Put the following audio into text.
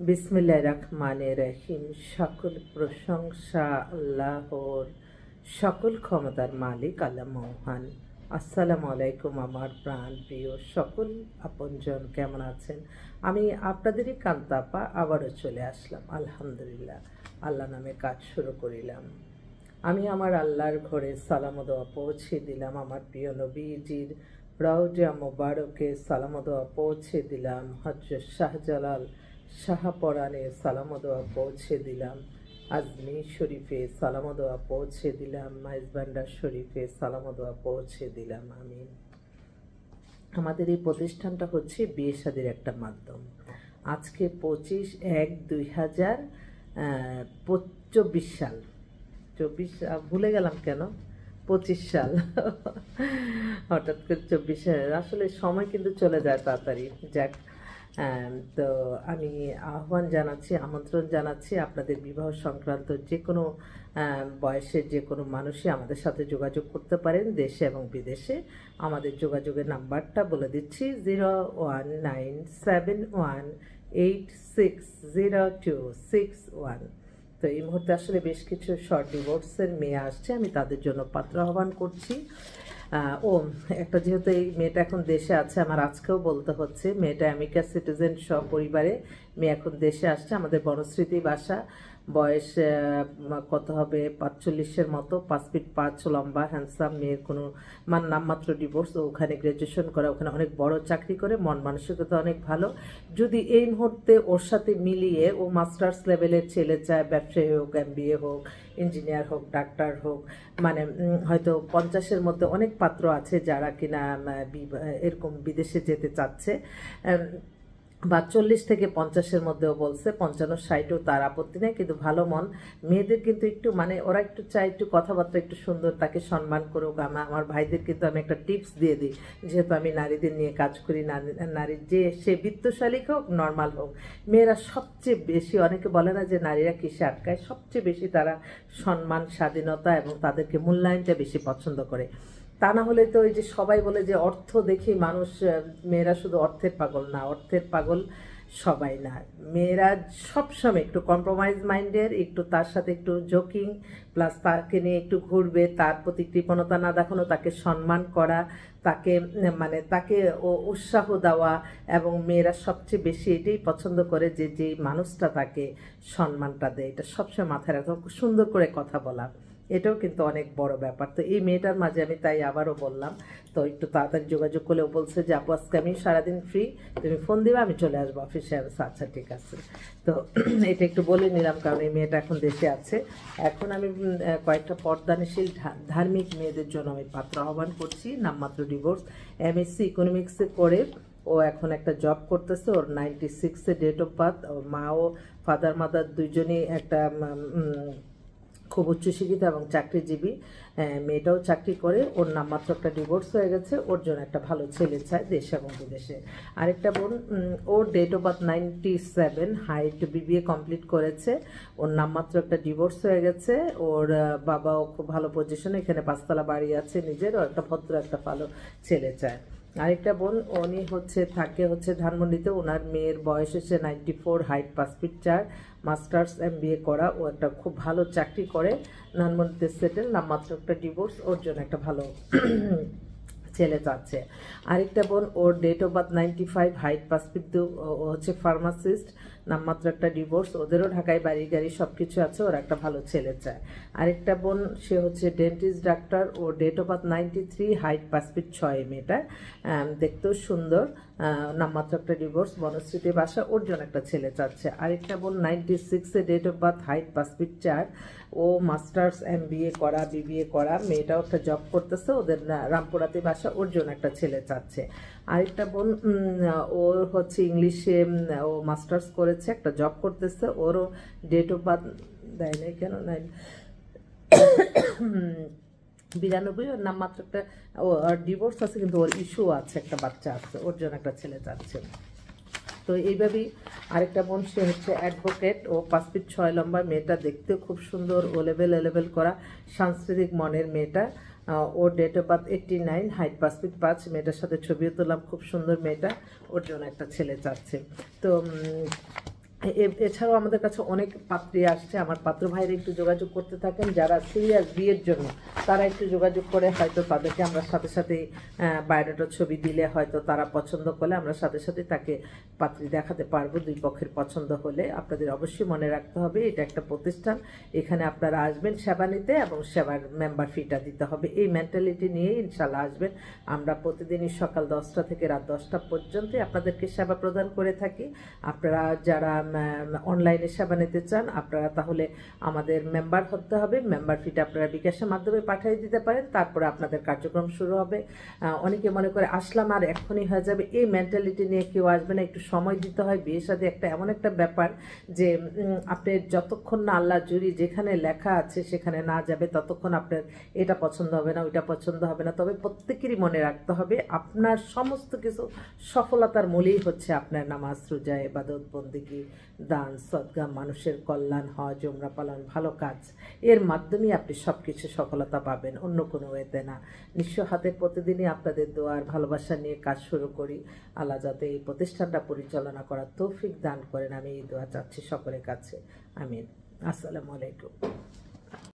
বিসমিল্লাহির রহমানির রহিম। সকল প্রশংসা আল্লাহর, সকল ক্ষমতার মালিক আল্লাহ মহান। আসসালামু আলাইকুম আমার প্রাণ প্রিয় সকল আপনজন, কেমন আছেন? আমি আপনাদেরই কান্তাপা আবারও চলে আসলাম। আলহামদুলিল্লাহ, আল্লাহ নামে কাজ শুরু করিলাম। আমি আমার আল্লাহর ঘরে সালাম ও দোয়া পৌঁছে দিলাম। আমার প্রিয় নবীজির রওজা মোবারকে সালাম ও দোয়া পৌঁছে দিলাম। হযরত শাহজালাল শাহপরানে সালাম ও দোয়া পৌঁছে দিলাম। আজমির শরীফে সালাম ও দোয়া পৌঁছে দিলাম। মাইজবান্ডার শরীফে সালাম ও দোয়া পৌঁছে দিলাম। আমিন। আমাদের এই প্রতিষ্ঠানটা হচ্ছে বিয়ে শাদীর একটা মাধ্যম। আজকে 25/1/2024 সাল। 24 ভুলে গেলাম কেন, 25 সাল হঠাৎ করে 24 সাল, আসলে সময় কিন্তু চলে যায় তাড়াতাড়ি। যাক, তো আমি আহ্বান জানাচ্ছি, আমন্ত্রণ জানাচ্ছি আপনাদের বিবাহ সংক্রান্ত যে কোনো বয়সের যে কোনো মানুষই আমাদের সাথে যোগাযোগ করতে পারেন, দেশে এবং বিদেশে। আমাদের যোগাযোগের নাম্বারটা বলে দিচ্ছি, 01971860261। তো এই মুহূর্তে আসলে বেশ কিছু শর্ট ডিভোর্সের মেয়ে আসছে, আমি তাদের জন্য পাত্র আহ্বান করছি। একটা যেহেতু এই মেয়েটা এখন দেশে আছে, আমার আজকেও বলতে হচ্ছে, মেয়েটা আমেরিকা সিটিজেন সপরিবারে মেয়ে এখন দেশে আসছে। আমাদের বনশ্রীতি বাসা, বয়স কত হবে 45-এর মতো, 5 ফিট 5 লম্বা, হ্যান্ডসাম। মেয়ের কোনো নামমাত্র ডিভোর্স, ও ওখানে গ্র্যাজুয়েশন করে, ওখানে অনেক বড় চাকরি করে, মন মানসিকতা অনেক ভালো। যদি এই মুহূর্তে ওর সাথে মিলিয়ে ও মাস্টার্স লেভেলের ছেলে চায়, ব্যবসায়ী হোক, MBA হোক, ইঞ্জিনিয়ার হোক, ডাক্তার হোক, মানে হয়তো 50-এর মধ্যে অনেক পাত্র আছে যারা কিনা এরকম বিদেশে যেতে চাচ্ছে, বা 40 থেকে 50-এর মধ্যেও বলছে, 55-60ও তার আপত্তি নেই, কিন্তু ভালো মন মেয়েদের কিন্তু একটু মানে ওরা একটু চায় একটু কথাবার্তা একটু সুন্দর, তাকে সম্মান করুক। আমার ভাইদের কিন্তু আমি একটা টিপস দিয়ে দিই, যেহেতু আমি নারীদের নিয়ে কাজ করি। নারীর যে সে বিত্তশালী হোক, নর্মাল হোক, মেয়েরা সবচেয়ে বেশি, অনেকে বলে না যে নারীরা কিসে আটকায়, সবচেয়ে বেশি তারা সম্মান, স্বাধীনতা এবং তাদেরকে মূল্যায়নটা বেশি পছন্দ করে। তা না হলে তো ওই যে সবাই বলে যে অর্থ দেখি মানুষ, মেয়েরা শুধু অর্থের পাগল না, অর্থের পাগল সবাই না। মেয়েরা সবসময় একটু কম্প্রোমাইজ মাইন্ডের, একটু তার সাথে একটু জোকিং, প্লাস তাকে নিয়ে একটু ঘুরবে, তার প্রতি কৃপণতা না দেখানো, তাকে সম্মান করা, তাকে মানে তাকে উৎসাহ দেওয়া। এবং মেয়েরা সবচেয়ে বেশি এটাই পছন্দ করে যে যেই মানুষটা তাকে সম্মানটা দেয়, এটা সবসময় মাথায় রাখতে হবে। সুন্দর করে কথা বলা, এটাও কিন্তু অনেক বড় ব্যাপার। তো এই মেয়েটার মাঝে আমি তাই আবারও বললাম, তো একটু তাড়াতাড়ি যোগাযোগ করলে, ও বলছে যে আপু আজকে আমি সারাদিন ফ্রি, তুমি ফোন দিবে, আমি চলে আসবো অফিসে। আচ্ছা ঠিক আছে। তো এটা একটু বলে নিলাম, কারণ এই মেয়েটা এখন দেশে আছে। এখন আমি কয়েকটা পর্দানশীল ধার্মিক মেয়েদের জন্য আমি পাত্র আহ্বান করছি। নামমাত্র ডিভোর্স, MSc ইকোনমিক্সে করে ও এখন একটা জব করতেছে। ওর 96-এ ডেট অফ বার্থ। ওর মা ও ফাদার মাদার দুইজনই একটা খুব উচ্চশিক্ষিত এবং চাকরিজীবী। মেয়েটাও চাকরি করে। ওর নামমাত্র একটা ডিভোর্স হয়ে গেছে, ওর জন্য একটা ভালো ছেলে চায় দেশে এবং বিদেশে। আরেকটা বোন, ওর date of birth 97, height BBA complete করেছে। ওর নামমাত্র একটা ডিভোর্স হয়ে গেছে। ওর বাবাও খুব ভালো পজিশনে, এখানে 5তলা বাড়ি আছে নিজের। ও একটা ভদ্র একটা ভালো ছেলে চায়। আরেকটা বোন, উনি থাকে ধানমন্ডিতে। ওনার মেয়ের বয়স হচ্ছে 94, হাইট 5 ফিট 4, মাস্টার্স MBA করা। ও একটা খুব ভালো চাকরি করে, ধানমন্ডিতে সেটেল। নামমাত্র একটা ডিভোর্স, ওর জন্য একটা ভালো ছেলে চাচ্ছে। আরেকটা বোন, ওর date of birth 95, height 5 feet 2, ও হচ্ছে ফার্মাসিস্ট, নামমাত্র একটা ডিভোর্স। ওদেরও ঢাকায় বাড়ি গাড়ি সব কিছু আছে, ওর একটা ভালো ছেলে চায়। আরেকটা বোন, সে হচ্ছে ডেন্টিস্ট ডাক্তার। ও date of birth 93, height 5 feet 6, মেয়েটা দেখতেও সুন্দর, নামমাত্র একটা ডিভোর্স, বনশ্রীতে বাসা। ওর জন্য একটা ছেলে চাচ্ছে। আরেকটা বোন 96-এ date of birth, height 5 feet 4, ও মাস্টার্স MBA করা, BBA করা। মেয়েটাও একটা জব করতেছে, ওদের রামপুরাতে বাসা। ওর জন্য একটা ছেলে চাচ্ছে। আরেকটা বোন, ওর হচ্ছে ইংলিশে, ও মাস্টার্স করেছে, একটা জব করতেছে। ওরও ডেট অফ বার্থ দেয় নাই কেন, 92, ওর নামমাত্র একটা, ওর ডিভোর্স আছে কিন্তু ওর ইস্যু আছে, একটা বাচ্চা আছে। ওর জন্য একটা ছেলে চাচ্ছে। তো এইভাবেই আরেকটা বোন, সে হচ্ছে অ্যাডভোকেট। ও 5 ফিট 6 লম্বা, মেয়েটা দেখতেও খুব সুন্দর, ও লেভেল করা, সাংস্কৃতিক মনের মেয়েটা। ওর date of birth 89, height 5 feet 5, মেয়েটার সাথে ছবিও তুললাম, খুব সুন্দর মেয়েটা। ওর জন্য একটা ছেলে চাচ্ছে। তো এছাড়াও আমাদের কাছে অনেক পাত্রী আসছে, আমার পাত্র ভাইরা একটু যোগাযোগ করতে থাকেন, যারা সিরিয়াস বিয়ের জন্য তারা একটু যোগাযোগ করে, হয়তো তাদেরকে আমরা সাথে সাথে বায়োডাটার ছবি দিলে হয়তো তারা পছন্দ করলে আমরা সাথে সাথে তাকে পাত্রী দেখাতে পারবো, দুই পক্ষের পছন্দ হলে। আপনাদের অবশ্যই মনে রাখতে হবে এটা একটা প্রতিষ্ঠান, এখানে আপনারা আসবেন সেবা নিতে এবং সেবার মেম্বার ফিটা দিতে হবে, এই মেন্টালিটি নিয়ে ইনশাল্লাহ আসবেন। আমরা প্রতিদিনই সকাল 10টা থেকে রাত 10টা পর্যন্ত আপনাদেরকে সেবা প্রদান করে থাকি। আপনারা যারা অনলাইনে সেবা নিতে চান আপনারা তাহলে আমাদের মেম্বার হতে হবে, মেম্বার ফিটা আপনারা বিকাশের মাধ্যমে পাঠিয়ে দিতে পারেন, তারপরে আপনাদের কার্যক্রম শুরু হবে। অনেকে মনে করে আসলাম আর এক্ষুনি হয়ে যাবে, এই মেন্টালিটি নিয়ে কেউ আসবে না, একটু সময় দিতে হয়। বিয়ের সাথে একটা এমন একটা ব্যাপার যে আপনি যতক্ষণ না আল্লাহ জুড়ি যেখানে লেখা আছে সেখানে না যাবে ততক্ষণ আপনার এটা পছন্দ হবে না, ওইটা পছন্দ হবে না। তবে প্রত্যেকেরই মনে রাখতে হবে আপনার সমস্ত কিছু সফলতার মূলেই হচ্ছে আপনার নামাজ, রোজা, ইবাদত, বন্দেগী, দান, সদকা, মানুষের কল্যাণ, হজ, উমরা পালন, ভালো কাজ, এর মাধ্যমেই আপনি সব কিছু সফলতা পাবেন, অন্য কোনো ওয়েতে না। নিঃস্ব হাতে প্রতিদিনই আপনাদের দোয়ার ভালোবাসা নিয়ে কাজ শুরু করি। আল্লাহ যাতে এই প্রতিষ্ঠানটা পরিচালনা করার তৌফিক দান করেন, আমি এই দোয়া চাচ্ছি সকলের কাছে। আমিন। আসসালামু আলাইকুম।